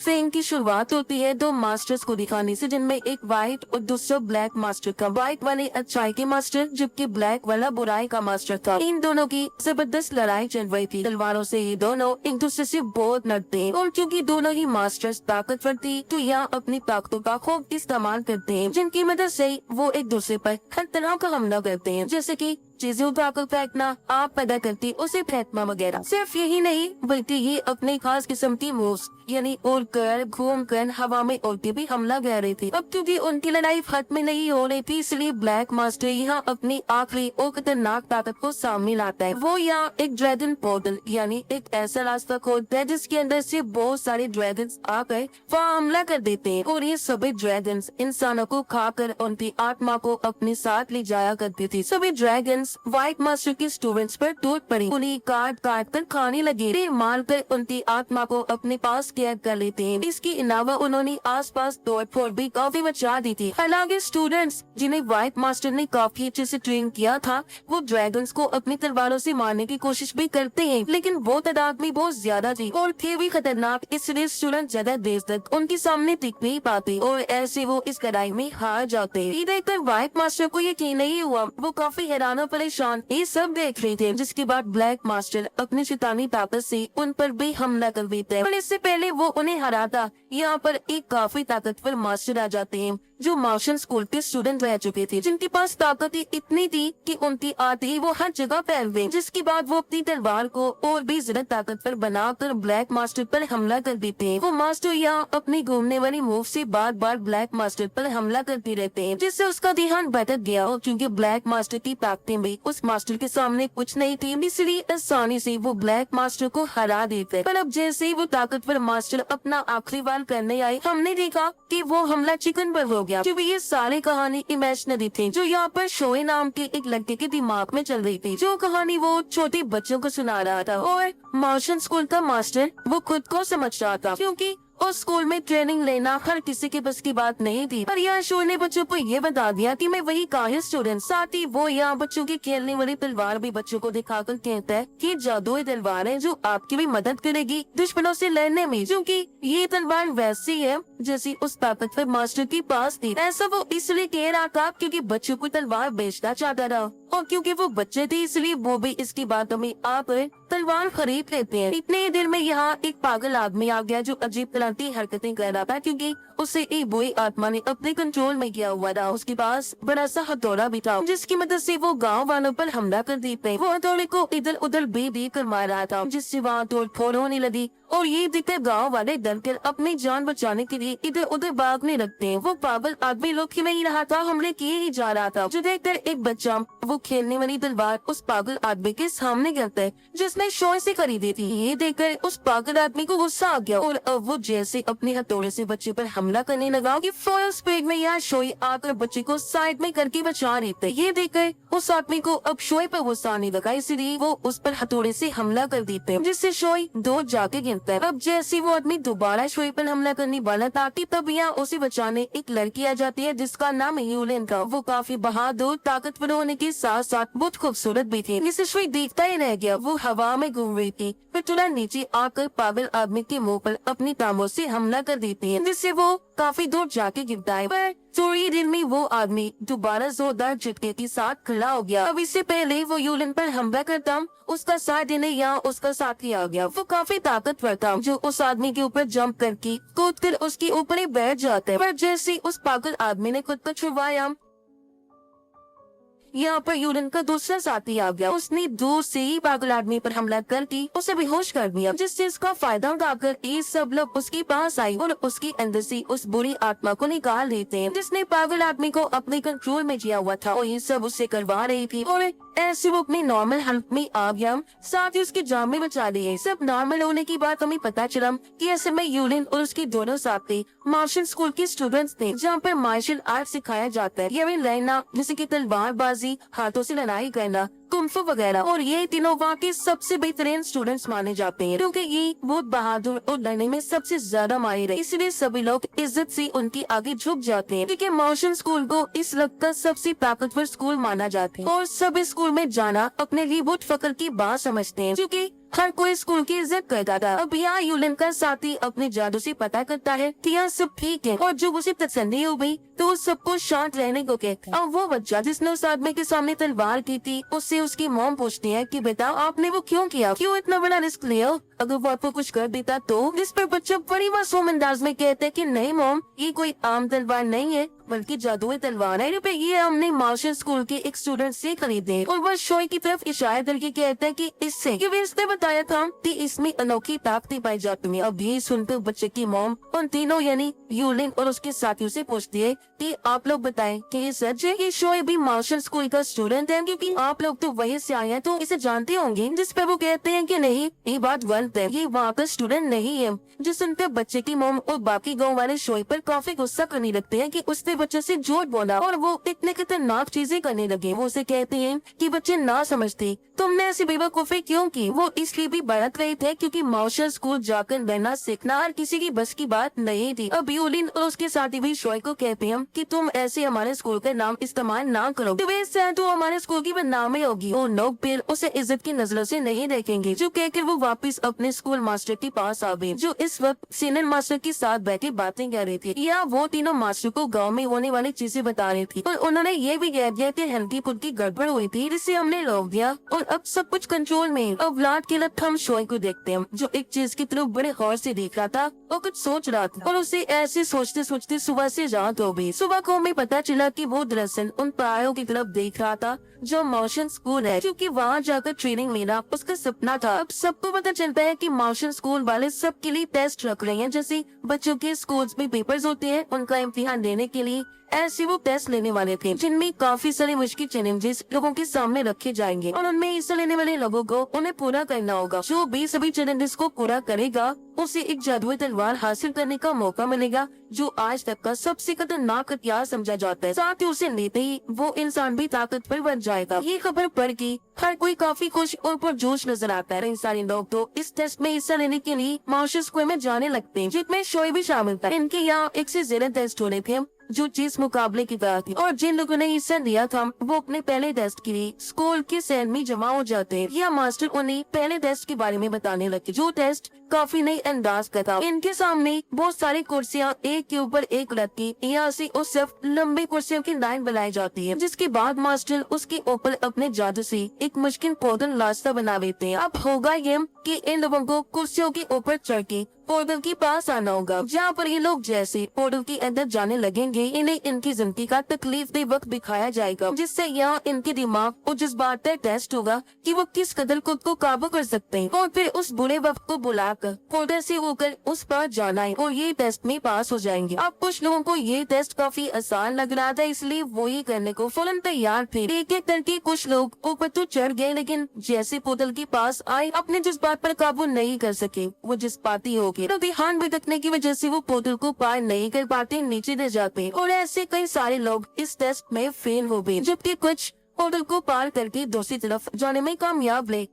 Film की शुरुआत होती है दो मास्टर्स को दिखाने से, जिनमें एक व्हाइट और दूसरा ब्लैक मास्टर का। व्हाइट वाले अच्छाई के मास्टर जबकि ब्लैक वाला बुराई का मास्टर था। इन दोनों की जबरदस्त लड़ाई चल रही थी। तलवारों से ये दोनों एक दूसरे से बहुत लड़ते हैं और क्योंकि दोनों ही मास्टर्स ताकतवर थी तो यहाँ अपनी ताकतों का खूब इस्तेमाल करते हैं, जिनकी मदद से वो एक दूसरे पर हर तरह का हमला करते हैं, जैसे कि चीजें उठाकर फेंकना, आग पैदा करती उसे फेंकना वगैरह। सिर्फ यही नहीं बल्कि ये अपने खास किस्म की मूव्स यानी उड़कर घूमकर हवा में उड़ती भी हमला कर रही थी। अब क्योंकि उनकी लड़ाई खत्म नहीं हो रही थी इसलिए ब्लैक मास्टर यहाँ अपनी आखिरी और खतरनाक ताकत को सामने लाता है। वो यहाँ एक ड्रैगन पोर्टल यानी एक ऐसा रास्ता खोलता है जिसके अंदर से बहुत सारे ड्रैगन्स आकर वहाँ हमला कर देते हैं और ये सभी ड्रैगन्स इंसानों को खाकर उनकी आत्मा को अपने साथ ले जाया करती थी। सभी ड्रैगन्स व्हाइट मास्टर के स्टूडेंट्स पर टूट पड़ी, उन्हें काट काट कर खाने लगे, मार कर उनकी आत्मा को अपने पास कैद कर लेते हैं। इसके अलावा उन्होंने आसपास तोड़-फोड़ भी काफी मचा दी थी। हालांकि स्टूडेंट्स जिन्हें व्हाइट मास्टर ने काफी अच्छे से ट्रेन किया था वो ड्रैगन्स को अपनी तलवारों से मारने की कोशिश भी करते हैं, लेकिन वो तादाद में बहुत ज्यादा थी और थे भी खतरनाक, इसलिए स्टूडेंट ज्यादा देर तक उनके सामने टिक नहीं पाते और ऐसे वो इस लड़ाई में हार जाते हैं। ये देखकर व्हाइट मास्टर को यकीन नहीं हुआ, वो काफी हैरान और परेशान ये सब देख रहे थे, जिसके बाद ब्लैक मास्टर अपनी शैतानी ताकत से उन पर भी हमला कर देता है। पर इससे पहले वो उन्हें हराता यहाँ पर एक काफी ताकतवर मास्टर आ जाते हैं जो मार्शल स्कूल के स्टूडेंट रह चुके थे, जिनके पास ताकत इतनी थी कि उनकी आते ही वो हर जगह फैल गए। जिसके बाद वो अपनी तलवार को और भी ज्यादा ताकतवर बनाकर ब्लैक मास्टर पर हमला कर देते हैं। वो मास्टर यहाँ अपनी घूमने वाली मूव से बार बार ब्लैक मास्टर पर हमला करते रहते हैं, जिससे उसका ध्यान भटक गया और क्योंकि ब्लैक मास्टर की ताकतें भी उस मास्टर के सामने कुछ नहीं थी, इसलिए आसानी से वो ब्लैक मास्टर को हरा देते। पर अब जैसे ही वो ताकतवर मास्टर अपना आखिरी वार करने आए, हमने देखा कि वो हमला चिकन पर हो गया, क्योंकि ये सारी कहानी इमेजिनरी थी जो यहाँ पर शोए नाम के एक लड़के के दिमाग में चल रही थी, जो कहानी वो छोटे बच्चों को सुना रहा था। और मार्शल स्कूल का मास्टर वो खुद को समझ रहा था क्योंकि उस स्कूल में ट्रेनिंग लेना हर किसी के बस की बात नहीं थी। पर यहाँ शो ने बच्चों को ये बता दिया कि मैं वही काहिल स्टूडेंट, साथ ही वो यहाँ बच्चों की खेलने वाली तलवार भी बच्चों को दिखाकर कहता है कि जादुई तलवार है जो आपकी भी मदद करेगी दुश्मनों से लड़ने में, क्योंकि ये तलवार वैसी है जैसी उस ताकतवर मास्टर के पास थी। ऐसा वो इसलिए कह रहा था क्योंकि बच्चों को तलवार बेचना चाहता था और क्योंकि वो बच्चे थे इसलिए वो भी इसकी बातों में आकर तलवार खरीद लेते हैं। इतने देर में यहाँ एक पागल आदमी आ गया जो अजीब तरह की हरकतें कर रहा था क्योंकि उसे एक बुरी आत्मा ने अपने कंट्रोल में किया हुआ था। उसके पास बड़ा सा हथौड़ा भी था जिसकी मदद से वो गांव वालों पर हमला कर देते। वो हथौड़े को इधर उधर बे कर मार रहा था जिससे वहाँ तोड़-फोड़ होने लगी और ये देखकर गांव वाले डरकर अपनी जान बचाने के लिए इधर उधर भागने लगते हैं। वो पागल आदमी लोग ही नहीं रहा था, हमले किए ही जा रहा था, जो देखकर एक बच्चा वो खेलने वाली तलवार उस पागल आदमी के सामने गिरता है जिसने शोर से खरीदी थी। ये देखकर उस पागल आदमी को गुस्सा आ गया और अब वो जैसे अपने हथौड़े से बच्चे पर हमला करने लगा कि फुल स्पीड में यहाँ शोई आकर बच्चे को साइड में करके बचा लेते। ये देखकर उस आदमी को अब शोई पर गुस्सा आने लगा, इसलिए वो उस पर हथौड़े से हमला कर देते हैं जिससे शोई दूर जाके गिरता है। अब जैसे वो आदमी दोबारा शोई पर हमला करने वाला था कि तब यहाँ उसे बचाने एक लड़की आ जाती है जिसका नाम यूलिन था। वो काफी बहादुर ताकतवर होने के साथ साथ बहुत खूबसूरत भी थी, जिसे शोई देखता ही रह गया। वो हवा में घूम रही थी फिर थोड़ा नीचे आकर पागल आदमी के मुंह पर अपनी टांगों से हमला कर देती है जिससे वो काफी दूर जाके गिरता है। पर थोड़ी देर में वो आदमी दोबारा जोरदार झटके के साथ खड़ा हो गया। अब इससे पहले वो यूलिन पर हमला करता उसका साथ देने यहाँ उसका साथी आ गया। वो काफी ताकतवर था जो उस आदमी के ऊपर जंप करके कूद कर उसके ऊपर ही बैठ जाता है। पर जैसे उस पागल आदमी ने खुद को छुड़वाया यहाँ पर यूलिन का दूसरा साथी आ गया। उसने दूर से ही पागल आदमी पर हमला करके उसे बेहोश कर दिया, जिससे इसका फायदा उठाकर ये सब लोग उसके पास आए और उसके अंदर से उस बुरी आत्मा को निकाल देते हैं जिसने पागल आदमी को अपने कंट्रोल में किया हुआ था और ये सब उससे करवा रही थी। और ऐसे वो अपनी नॉर्मल हालत में आ गया, साथ ही उसकी जान में बचा लिए। सब नॉर्मल होने की बात हमें पता चला कि ऐसे में यूलिन और उसके दोनों साथी मार्शल स्कूल के स्टूडेंट्स थे जहाँ पर मार्शल आर्ट सिखाया जाता है। ये लड़ना जैसे कि तलवारबाजी, हाथों से लड़ाई करना, कुंफू वगैरह, और ये तीनों वहाँ के सबसे बेहतरीन स्टूडेंट्स माने जाते हैं क्योंकि ये बहुत बहादुर और लड़ने में सबसे ज्यादा माहिर है। इसलिए सभी लोग इज्जत से उनके आगे झुक जाते हैं क्योंकि मार्शल स्कूल को इस वक्त का सबसे ताकतवर स्कूल माना जाता है और सब स्कूल में जाना अपने लिए बहुत फख्र की बात समझते हैं क्योंकि हर कोई स्कूल की इज्जत करता था। अब यहाँ यूलिन का साथी अपने जादू से पता करता है कि यहाँ सब ठीक है और जो उसे तसल्ली हो गई तो वो सबको शांत रहने को कहता है। अब वो बच्चा जिसने उस आदमी के सामने तलवार की थी, उससे उसकी मॉम पूछती है कि बेटा आपने वो क्यों किया, क्यों इतना बड़ा रिस्क लिया, अगर वो आपको कुछ कर देता तो। जिस पर बच्चा बड़ी मासूम अंदाज में कहता है कि नहीं मॉम, ये कोई आम तलवार नहीं है बल्कि जादुई तलवार है, ये हमने मार्शल स्कूल के एक स्टूडेंट से खरीदे। और वह शोई की तरफ इशारा करके कहता है कि इससे इसने बताया था कि इसमें अनोखी ताकतें पाई जाती हैं। अब ये सुनकर बच्चे की मॉम उन तीनों यानी यूलिन और उसके साथियों से पूछती है कि आप लोग बताएं कि ये सच है कि शोई भी मार्शल स्कूल का स्टूडेंट है, क्योंकि आप लोग तो वहीं से आए हैं तो इसे जानते होंगे। जिस पर वो कहते हैं कि नहीं, ये बात गलत है, ये वहाँ का स्टूडेंट नहीं है। जो सुनकर बच्चे की मॉम और बाकी गाँव वाले शोई पर काफी गुस्सा करने लगते हैं कि उसने बच्चे से झूठ बोला और वो इतने खतरनाक चीजें करने लगे। वो उसे कहते हैं कि बच्चे ना समझते, तुमने ऐसी बेवकूफी क्यों की। वो इसलिए भी बरत रहे थे क्योंकि मार्शल स्कूल जाकर रहना सीखना हर किसी की बस की बात नहीं थी। अब यूलिन और उसके साथी भी शोई को कहते हैं कि तुम ऐसे हमारे स्कूल का नाम इस्तेमाल ना करो, तो हमारे स्कूल की बदनामी होगी। और लोग फिर उसे इज्जत की नजरों से नहीं देखेंगे। जो कहकर वो वापस अपने स्कूल मास्टर के पास आ गए, जो इस वक्त सीनियर मास्टर के साथ बैठे बातें कर रहे थे। या वो तीनों मास्टर को गाँव में होने वाली चीजें बता रही थी और उन्होंने ये भी कह दिया कि हल्की फुल्की गड़बड़ हुई थी जिससे हमने रोक दिया और अब सब कुछ कंट्रोल में। अब लाट के लत हम शोई को देखते हैं जो एक चीज की तरफ बड़े गौर से देख रहा था और कुछ सोच रहा था और उसे ऐसे सोचते सोचते सुबह से रात हो गई। सुबह को हमें पता चला कि वो दरअसल उन पहाड़ों की तरफ देख रहा था जो मार्शल स्कूल है, क्योंकि वहाँ जाकर ट्रेनिंग लेना उसका सपना था। अब सबको पता चलता है कि मार्शल स्कूल वाले सबके लिए टेस्ट रख रहे हैं, जैसे बच्चों के स्कूल्स में पेपर्स होते हैं उनका इम्तिहान देने के लिए। ऐसे वो टेस्ट लेने वाले थे जिनमें काफी सारे मुश्किल चैलेंजेस लोगों के सामने रखे जाएंगे और उनमें हिस्सा लेने वाले लोगों को उन्हें पूरा करना होगा। जो भी सभी चैलेंजेस को पूरा करेगा उसे एक जादुई तलवार हासिल करने का मौका मिलेगा, जो आज तक का सबसे खतरनाक हथियार समझा जाता है। साथ ही उसे लेते ही वो इंसान भी ताकतवर बन जाएगा। ये खबर पढ़ के हर कोई काफी खुश और पुरजोश नजर आता है। इन सारे लोग तो इस टेस्ट में हिस्सा लेने के लिए मार्शल स्कूल में जाने लगते हैं, जिसमें शोई भी शामिल था। इनके यहाँ एक से ज्यादा टेस्ट होने थे जो चीज मुकाबले की तरह थी और जिन लोगों ने हिस्सा लिया था वो अपने पहले टेस्ट के लिए स्कूल के सेल में जमा हो जाते हैं। यह मास्टर उन्हें पहले टेस्ट के बारे में बताने लगे, जो टेस्ट काफी नई अंदाज का था। इनके सामने बहुत सारी कुर्सियां एक के ऊपर एक रखी, यहाँ से उस सिर्फ लंबी कुर्सियों की लाइन बनाई जाती है, जिसके बाद मास्टर उसके ऊपर अपने जादू से एक मुश्किल पोर्टल रास्ता बना देते हैं। अब होगा ये कि इन लोगों को कुर्सियों के ऊपर चढ़ के पोर्टल के पास आना होगा, जहाँ पर ये लोग जैसे पोर्टल के अंदर जाने लगेंगे इन्हें इनकी जिंदगी का तकलीफ दे वक्त दिखाया जाएगा, जिससे यहाँ इनके दिमाग और जज्बात का टेस्ट होगा कि वो किस कदर खुद को काबू कर सकते हैं और फिर उस बुरे वक्त को बुलाकर पोर्टल से होकर उस पर जाना है और ये टेस्ट में पास हो जाएंगे। अब कुछ लोगों को ये टेस्ट काफी आसान लग रहा था, इसलिए वो ये करने को फौरन तैयार थे। एक एक करके कुछ लोग ऊपर तो चढ़ गए, लेकिन जैसे पोर्टल के पास आए अपने जज्बात पर काबू नहीं कर सके। वो जज्बाती हो गए तो ध्यान भटकने की वजह से वो पोर्टल को पार नहीं कर पाते, नीचे रह जाते और ऐसे कई सारे लोग इस टेस्ट में फेल हो गए, जबकि कुछ पोर्टल को पार करके दूसरी तरफ जाने में कामयाब रहे।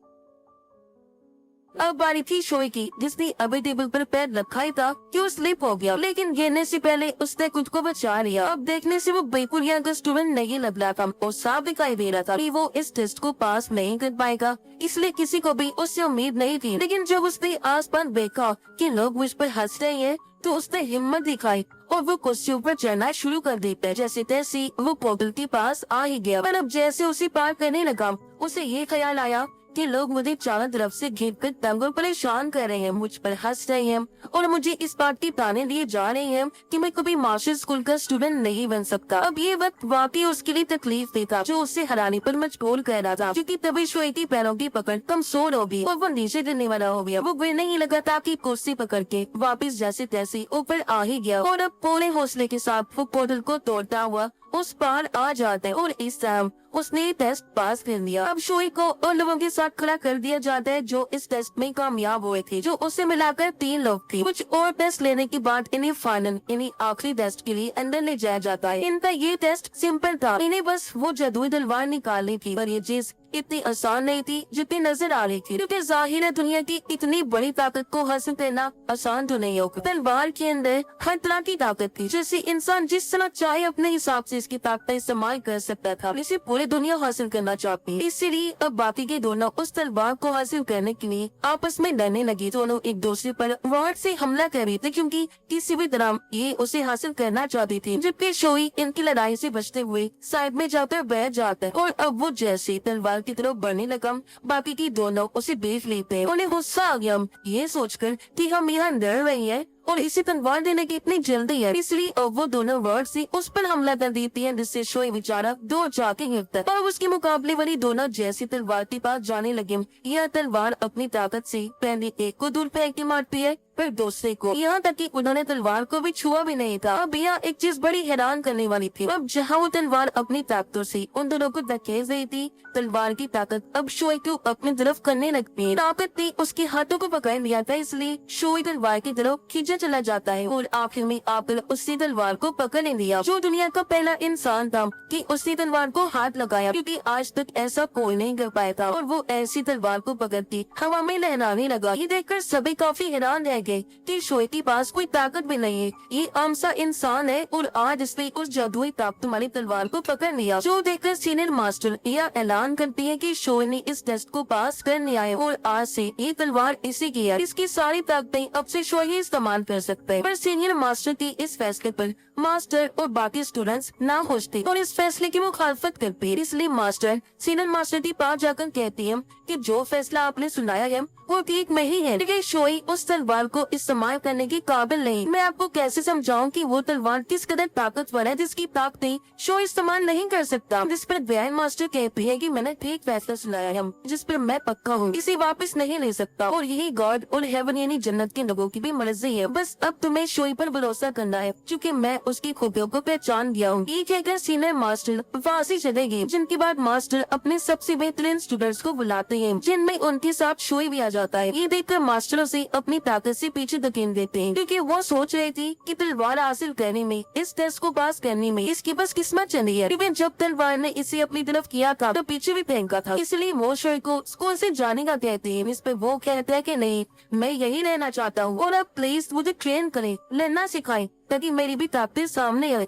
अब बारी थी शोई की, जिसने अभी टेबल पर पैर रखा ही था कि वो स्लिप हो गया, लेकिन गिरने से पहले उसने खुद को बचा लिया। अब देखने से वो बिल्कुल यहाँ का स्टूडेंट नहीं लग रहा था और साफ दिखाई दे रहा था कि वो इस टेस्ट को पास नहीं कर पाएगा, इसलिए किसी को भी उससे उम्मीद नहीं थी। लेकिन जब उसने आसपास देखा कि लोग मुझ पर हंस रहे हैं तो उसने हिम्मत दिखाई और वो कुर्सियों पर चढ़ना शुरू कर देता है। जैसे तैसे वो पोर्टल के पास आ ही गया, पर अब जैसे उसे पार करने लगा उसे ये ख्याल आया कि लोग मुझे चारों तरफ से घेर कर तंग और परेशान कर रहे हैं, मुझ पर हंस रहे हैं और मुझे इस बात की ताने दिए जा रहे हैं कि मैं कभी मार्शल स्कूल का स्टूडेंट नहीं बन सकता। अब ये वक्त वाकई उसके लिए तकलीफ देता, जो उससे हराने पर मजबूर कर रहा था, क्योंकि तभी शोई की पैरों की पकड़ कमजोर हो गई और वो नीचे गिरने वाला हो गया। वो गिरने ही लगा था कि कुर्सी पकड़ के वापिस जैसे तैसे ऊपर आ ही गया और अब पूरे हौसले के साथ वो पोर्टल को तोड़ता हुआ उस पार आ जाता है और इस टाइम उसने टेस्ट पास कर लिया। अब शोई को उन लोगों के साथ खड़ा कर दिया जाता है जो इस टेस्ट में कामयाब हुए थे, जो उससे मिलाकर 3 लोग थे। कुछ और टेस्ट लेने के बाद इन्हें फाइनल इन्हें आखिरी टेस्ट के लिए अंदर ले जाया जाता है। इनका ये टेस्ट सिंपल था, इन्हें बस वो जादुई तलवार निकालनी थी, पर ये चीज इतनी आसान नहीं थी जितनी नजर आ रही थी, क्योंकि जाहिर है दुनिया की इतनी बड़ी ताकत को हासिल करना आसान तो नहीं होगा। तलवार के अंदर हर तरह की ताकत थी, जैसे इंसान जिस तरह चाहे अपने हिसाब से इसकी ताकत इस्तेमाल कर सकता था। इसे पूरी दुनिया हासिल करना चाहती है, इसलिए अब बाकी के दोनों उस तलवार को हासिल करने के लिए आपस में लड़ने लगी। दोनों एक दूसरे पर वार से हमला कर रही थी, क्योंकि किसी भी तरह ये उसे हासिल करना चाहती थी। जबकि शोई इनकी लड़ाई से बचते हुए साइड में जाकर बैठ जाता है, और अब वो जैसे तलवार की तरफ बढ़ने लगा, बाकी की दोनों उसे देख लेते हैं। उन्हें गुस्सा आ गया ये सोचकर कि हम यहाँ डर रही है और इसे तलवार देने की इतनी जल्दी है, इसलिए अब वो दोनों वर्ड से उस पर हमला कर देती है, जिससे शोई बेचारा दो जाके गिरता है। और उसके मुकाबले वाली दोनों जैसे तलवार के पास जाने लगे, यह तलवार अपनी ताकत से पहले एक को दूर फेंक के मारती है, फिर दूसरे को, यहाँ तक कि उन्होंने तलवार को भी छुआ भी नहीं था। अब यहाँ एक चीज बड़ी हैरान करने वाली थी, अब जहाँ वो तलवार अपनी ताकतों से उन दोनों को धकेल रही थी, तलवार की ताकत अब शोई को अपनी तरफ करने लगती है। ताकत ने उसके हाथों को पकड़ लिया था, इसलिए शोई तलवार की तरफ खींचा चला जाता है और आखिर में आकर उसने तलवार को पकड़ लिया। जो दुनिया का पहला इंसान था कि उसने तलवार को हाथ लगाया, क्योंकि आज तक ऐसा कोई नहीं कर पाया था, और वो ऐसी तलवार को पकड़ती हवा में लहराने लगा। ये देखकर सभी काफी हैरान रह गए कि शोई के पास कोई ताकत भी नहीं है, ये आम सा इंसान है और आज इसने उस जादुई ताकत वाली तलवार को पकड़ लिया। जो देखकर सीनियर मास्टर यह ऐलान करती है कि शोई ने इस टेस्ट को पास कर लिया है और आज से ये तलवार इसी की है, इसकी सारी ताकतें अब से शोई ही इस्तेमाल कर सकते हैं। पर सीनियर मास्टर के इस फैसले पर मास्टर और बाकी स्टूडेंट्स ना खुश थे और इस फैसले की मुखालफत करते हैं, इसलिए मास्टर सीनियर मास्टर के पास जाकर कहती है कि जो फैसला आपने सुनाया है वो ठीक नहीं है, लेकिन शोई उस तलवार को इस्तेमाल करने की काबिल नहीं। मैं आपको कैसे समझाऊं कि वो तलवार किस कदर ताकतवर है जिसकी ताकतें शोई इस्तेमाल नहीं कर सकता। जिस पर ग्रैंड मास्टर कहती है कि मैंने ठीक फैसला सुनाया है, जिस पर मैं पक्का हूँ, इसे वापस नहीं ले सकता, और यही गॉड और हेवन यानी जन्नत के लोगों की भी मर्जी है। बस अब तुम्हें शोई पर भरोसा करना है, क्योंकि मैं उसकी खूबियों को पहचान गया हूँ। ये कहकर सीनियर मास्टर वहाँ से चले गए, जिनके बाद मास्टर अपने सबसे बेहतरीन स्टूडेंट्स को बुलाते हैं, जिनमें उनके साथ शोई भी आ जाता है। ये देखकर मास्टर उसे अपनी ताकत से पीछे धकेल देते हैं, क्योंकि वो सोच रहे थे कि तलवार हासिल करने में, इस टेस्ट को पास करने में इसकी बस किस्मत चली है, क्योंकि जब तलवार ने इसे अपनी तरफ किया था तो पीछे भी फेंका था, इसलिए वो शोई को स्कूल से जाने का कहते हैं। इस पे वो कहता है कि नहीं, मैं यही रहना चाहता हूँ और अब प्लीज मुझे ट्रेन करें, लड़ना सिखाएं, ताकि मेरी भी ताकतें सामने आए।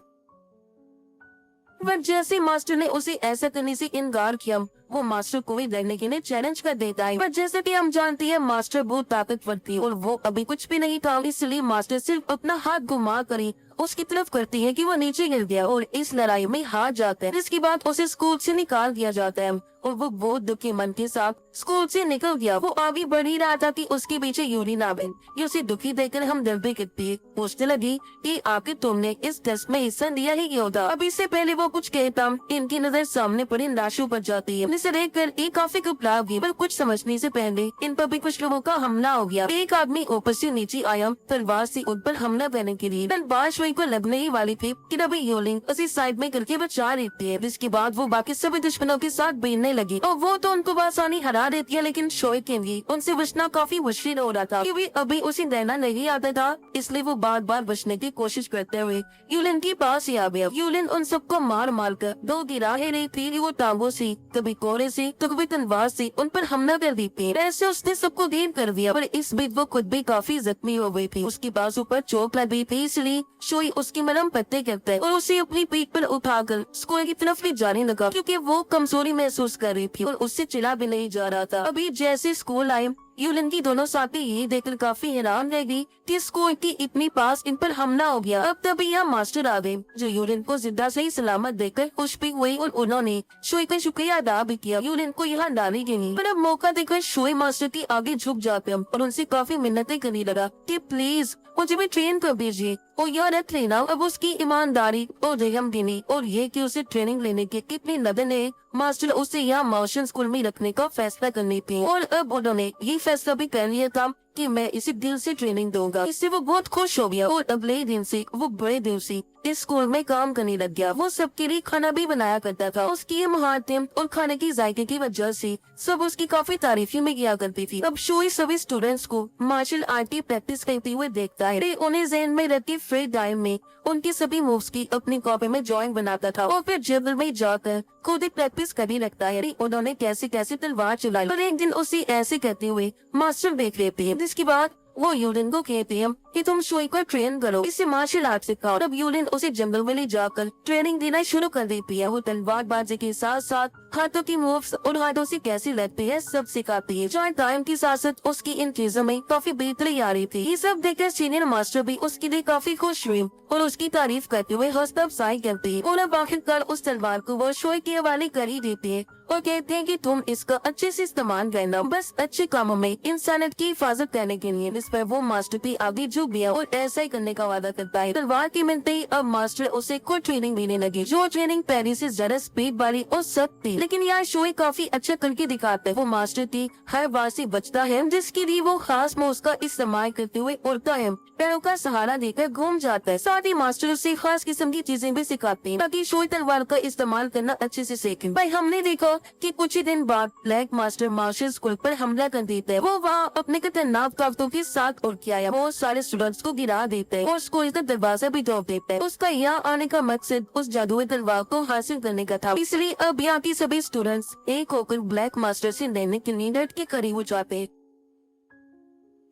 पर जैसे मास्टर ने उसे ऐसा करने से इनकार किया, वो मास्टर को भी लड़ने के लिए चैलेंज कर देता है। पर जैसे कि हम जानते हैं मास्टर बहुत ताकतवर थी और वो अभी कुछ भी नहीं था, इसलिए मास्टर सिर्फ अपना हाथ घुमा कर उसकी तरफ करती है कि वो नीचे गिर गया और इस लड़ाई में हार जाता है, जिसके बाद उसे स्कूल से निकाल दिया जाता है और वो बहुत दुखी मन के साथ स्कूल से निकल गया। वो आगे बढ़ ही रहा था कि उसके पीछे यूरी ना बन, ये उसे दुखी देखकर हम डर भी करती है। पूछने लगी कि आखिर तुमने इस टेस्ट में हिस्सा लिया ही क्यों था। अब इससे पहले वो कुछ कहता, इनकी नजर सामने पड़ी लाशों पर जाती है, जिसे देखकर ये काफी घबरा गई, पर कुछ समझने से पहले इन पर भी कुछ लोगों का हमला हो गया। एक आदमी ऊपर से नीचे आया तलवार से उन पर हमला करने के लिए। तलवार शोई को लगने ही वाली थी कि तभी यूलिंग उसे साइड में करके बचा लेती है, जिसके बाद वो बाकी सभी दुश्मनों के साथ भिड़ने लगी और वो तो उनको आसानी हरा देती है, लेकिन शोई के लिए उनसे बचना काफी मुश्किल हो रहा था, क्योंकि अभी उसे रहना नहीं आता था, इसलिए वो बार बार बचने की कोशिश करते हुए यूलिन के पास ही आ गया। यूलिन उन सबको मार मार कर दो गिराहे रही थी, वो टांगों से, कभी कोरे से, तो कभी तलवार से उन पर हमला कर दी थी। ऐसे उसने सबको ढेर कर दिया, पर इस बीच वो खुद भी काफी जख्मी हो गई थी, उसके पास ऊपर चोट लग गई थी, इसलिए शोई उसकी मलहम पट्टी करता है और उसे अपनी पीठ पर उठाकर स्कूल की तरफ ले जाने लगा, क्योंकि वो कमजोरी महसूस कर रही थी और उससे चिल्ला भी नहीं जा रहा था। अभी जैसे स्कूल आए, यूलिन की दोनों साथी ये देखकर काफी हैरान रह गई कि स्कूल की इतनी पास इन पर हमला हो गया। अब तभी यहाँ मास्टर आ गए, जो यूलिन को जिंदा सही सलामत देखकर खुश भी हुई और उन्होंने शोई का शुक्रिया अदा भी किया। यूलिन को यहाँ डाली गई, पर अब मौका देखकर शोई मास्टर के आगे झुक जाते हैं और उनसे काफी मिन्नतें करने लगा कि प्लीज मुझे भी ट्रेन कर दीजिए और याद रख लेना अब उसकी ईमानदारी और रहम दिली और ये कि उसे ट्रेनिंग लेने के कितनी लगन है। मास्टर उसे यहाँ मार्शल स्कूल में रखने का फैसला करनी थी और अब उन्होंने ये फैसला भी कर लिया था कि मैं इसे दिल से ट्रेनिंग दूंगा। इससे वो बहुत खुश हो गया और अगले दिन से वो बड़े दिल से इस स्कूल में काम करने लग गया। वो सबके लिए खाना भी बनाया करता था। उसकी ये महारतें और खाने की जायके की वजह से सब उसकी काफी तारीफी में किया करती थी। अब शोई सभी स्टूडेंट्स को मार्शल आर्ट की प्रैक्टिस करते हुए देखता है। उन्हें ज़हन में रखी फ्री टाइम में उनकी सभी मूव्स की अपनी कॉपी में ड्राइंग बनाता था और फिर जंगल में जाकर खुद ही प्रैक्टिस करने लगता है। उन्होंने कैसे कैसे तलवार चलाई। और एक दिन उसे ऐसे करते हुए मास्टर देख लेते हैं, जिसके बाद वो यूलिन को कहते हैं कि तुम शोई को ट्रेन करो, इसे मार्शल आर्ट सिखाओ। तब यूलिन उसे जंगल में ले जाकर ट्रेनिंग देना शुरू कर देती है। वो तलवारबाजी के साथ साथ हाथों की मूव्स और हाथों से कैसे लगती है सब सिखाती है। जहाँ टाइम की साथ साथ उसकी इन चीजों में काफी बेहतरी आ रही थी। ये सब देखकर सीनियर मास्टर भी उसके लिए काफी खुश हुए और उसकी तारीफ करते हुए हौसला अफजाई करते हैं। और अब आखिरकार उस तलवार को वो शोई के हवाले कर ही देते हैं और कहते हैं कि तुम इसका अच्छे से इस्तेमाल करना, बस अच्छे कामों में इंसानियत की हिफाजत करने के लिए। इस पर वो मास्टर भी आगे झुक गया और ऐसा ही करने का वादा करता है। तलवार की मिलते ही अब मास्टर उसे खुद ट्रेनिंग देने लगे, जो ट्रेनिंग पहले से ज्यादा स्पीड वाली और सख्त थी। लेकिन यहाँ शोई काफी अच्छा करके दिखाता है। वो मास्टर की हर बात से बचता है, जिसके लिए वो खास मोज का इस्तेमाल करते हुए उड़ता है, पैरों का सहारा देकर घूम जाता है। साथ ही मास्टर उसे खास किस्म की चीजें भी सिखाते हैं ताकि शोई तलवार का इस्तेमाल करना अच्छे से सीखे। भाई हमने देखा कि कुछ ही दिन बाद ब्लैक मास्टर मार्शल स्कूल पर हमला कर देता है। वो वहाँ अपने खतरनाक ताकतों के साथ उड़ के आया। वो सारे स्टूडेंट्स को गिरा देता है और स्कूल का दरवाजा भी तोड़ देता है। उसका यहाँ आने का मकसद उस जादुई तलवार को हासिल करने का था। इसलिए अब यहाँ के सभी स्टूडेंट्स एक होकर ब्लैक मास्टर से लड़ने के लिए डट के करीब हो जाते हैं।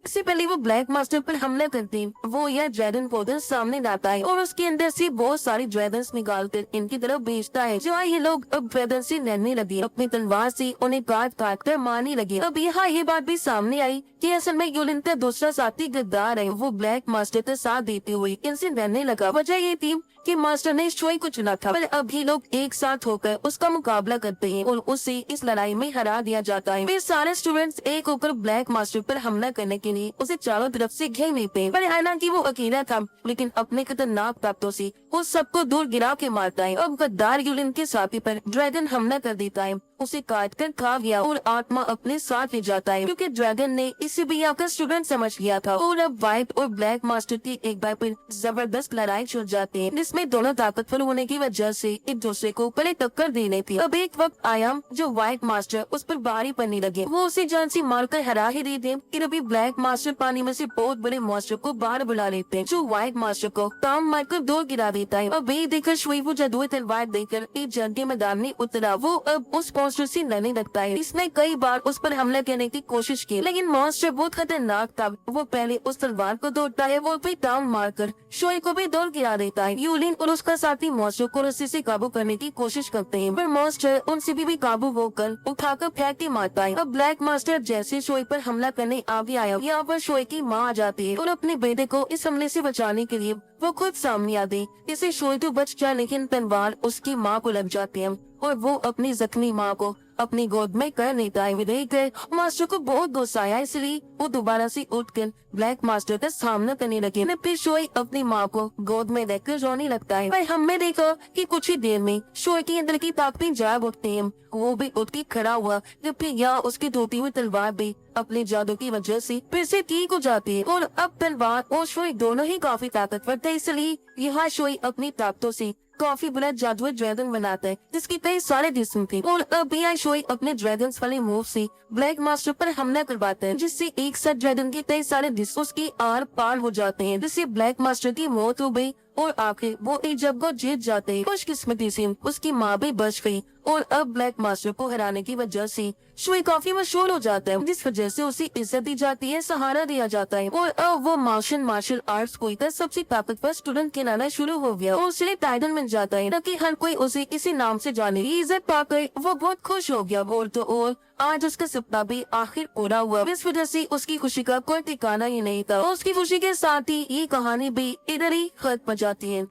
इससे पहले वो ब्लैक मास्टर पर हमला करते हैं। वो यह ड्रैगन पोर्टल सामने लाता है और उसके अंदर से बहुत सारी ड्रैगन्स निकालकर इनकी तरफ भेजता है। जहाँ ये लोग अब ड्रैगन से लड़ने लगे, अपनी तलवार से उन्हें काट काट कर मारने लगे। अब यहाँ ये बात भी सामने आई कि असल में यूलिन का दूसरा साथी गद्दार है। वो ब्लैक मास्टर का साथ देते हुए इनसे लड़ने लगा। वजह ये थी कि मास्टर ने शोई को चुना था, पर अब ये लोग एक साथ होकर उसका मुकाबला करते हैं और उसे इस लड़ाई में हरा दिया जाता है। वे सारे स्टूडेंट्स एक होकर ब्लैक मास्टर पर हमला करने के लिए उसे चारों तरफ से घेर लेते हैं। पर हालांकि वो अकेला था, लेकिन अपने खतरनाक ताकतों से वो सबको दूर गिरा के मारता है। अब गद्दार यूलिन के साथी पर ड्रैगन हमला कर देता है, उसे काट कर खा गया और आत्मा अपने साथ ले जाता है, क्योंकि ड्रैगन ने इसे भी आकर स्टूडेंट समझ लिया था। और अब व्हाइट और ब्लैक मास्टर की एक बार फिर जबरदस्त लड़ाई छिड़ जाती है, जिसमें दोनों ताकतवर होने की वजह से एक दूसरे को पहले टक्कर देने थी। अब एक वक्त आया जो व्हाइट मास्टर उस पर भारी पड़ने लगे। वो उसे जान से मारकर हरा ही देते कि अभी ब्लैक मास्टर पानी में से बहुत बड़े मास्टर को बाहर बुला लेते हैं, जो व्हाइट मास्टर को काम मारकर दूर गिरा देता है। अब ये देखकर शोई वो जादुई तलवार देकर एक जंग के मैदान में उतरा। वो अब उस मॉन्स्टर से लड़ने लगता है। इसने कई बार उस पर हमला करने की कोशिश की, लेकिन मॉन्स्टर बहुत खतरनाक था। वो पहले उस तलवार को तोड़ता है, वो फिर टांग मारकर शोई को भी दूर गिरा देता है। यूलिन और उसका साथी मॉन्स्टर को रस्सी से काबू करने की कोशिश करते हैं, पर मॉन्स्टर उनसे भी काबू होकर उठाकर फेंक के मारता है। अब ब्लैक मास्टर जैसे शोई पर हमला करने आगे आया, यहाँ पर शोई की माँ आ जाती है और अपने बेटे को इस हमले से बचाने के लिए वो खुद सामने आती। इसे शोई तो बच जाए, लेकिन तलवार उसकी माँ को लग जाती है और वो अपनी जख्मी माँ को अपनी गोद में कर लेता है। देखकर मास्टर को बहुत गुस्सा आया, इसलिए वो दोबारा से उठकर ब्लैक मास्टर का सामना करने लगे। फिर शोई अपनी माँ को गोद में लेकर रोने लगता है। पर हमने देखा कि कुछ ही देर में शोई के अंदर की ताकतें जाग उठती हैं। वो भी उठ के खड़ा हुआ, जब फिर यहाँ उसकी टूटी हुई तलवार भी अपने जादू की वजह से फिर से ठीक हो जाती है। और अब तलवार और शोई दोनों ही काफी ताकतवर थे, इसलिए यहाँ शोई अपनी ताकतों से काफी बड़ा जादुई ड्रैगन बनाता है, जिसकी कई सारे जिस्म थे। और अब यहाँ शोई अपने ड्रैगन वाले मूव से ब्लैक मास्टर पर हमला करवाता है, जिससे एक साथ ड्रैगन के कई सारे जिस्म उसकी आर पार हो जाते हैं, जिससे ब्लैक मास्टर की मौत हो गई और आखिर वो एक जग को जीत जाते हैं। खुशकिस्मती से उसकी माँ भी बच गई और अब ब्लैक मास्टर को हराने की वजह से शोई काफी मशहूर हो जाता है, जिस वजह से उसे इज्जत दी जाती है, सहारा दिया जाता है। और अब वो मार्शल आर्ट्स कोई का सबसे ताकतवर स्टूडेंट कहलाना शुरू हो गया और उसे टाइटल मिल जाता है, ताकि हर कोई उसे इसी नाम से जाने। इज्जत पाकर वो बहुत खुश हो गया और आज उसका सपना भी आखिर पूरा हुआ। इस वजह से उसकी खुशी का कोई ठिकाना ही नहीं था। उसकी खुशी के साथ ही ये कहानी भी इधर ही खत्म हो जाती है।